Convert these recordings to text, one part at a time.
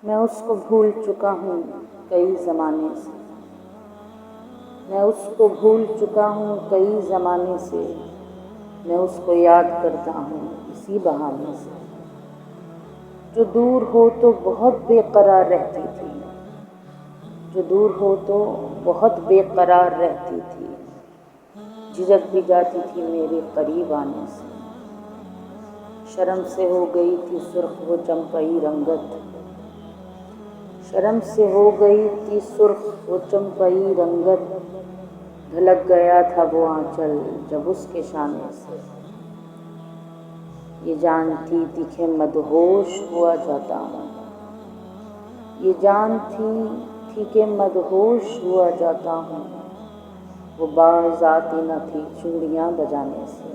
میں اس کو بھول چکا ہوں کئی زمانے سے، میں اس کو بھول چکا ہوں کئی زمانے سے، میں اس کو یاد کرتا ہوں اسی بہانے سے۔ جو دور ہو تو بہت بے قرار رہتی تھی، جو دور ہو تو بہت بے قرار رہتی تھی، جھجک بھی جاتی تھی میرے قریب آنے سے۔ شرم سے ہو گئی تھی سرخ وہ چمپئی رنگت، شرم سے ہو گئی تھی سرخ وہ چمپئی رنگت، ڈھلک گیا تھا وہ آنچل جب اس کے شانے سے۔ یہ جان تھی کہ مدہوش ہوا جاتا ہوں، یہ جان تھی کہ مدہوش ہوا جاتا ہوں، وہ باز آتی نہ تھی چوڑیاں بجانے سے۔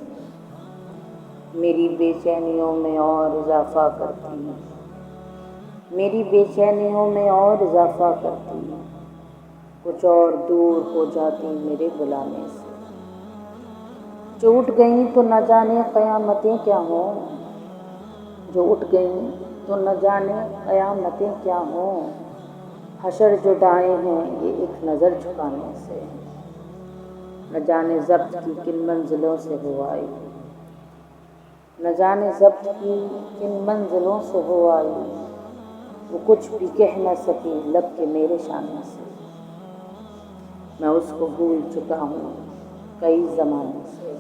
میری بے چینیوں میں اور اضافہ کرتی، میری بے چینیوں میں اور اضافہ کرتی، کچھ اور دور ہو جاتی میرے بلانے سے۔ جو اٹھ گئیں تو نہ جانے قیامتیں کیا ہوں، جو اٹھ گئیں تو نہ جانے قیامتیں کیا ہوں، حشر جدائیں ہیں یہ ایک نظر جھکانے سے۔ نہ جانے ضبط کی کن منزلوں سے ہو آئی، نہ جانے ضبط کی کن منزلوں سے ہو آئی، وہ کچھ بھی کہہ نہ سکی لب کے میرے شانے سے۔ میں اس کو بھول چکا ہوں کئی زمانے سے،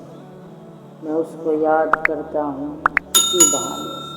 میں اس کو یاد کرتا ہوں اسی بہانے سے۔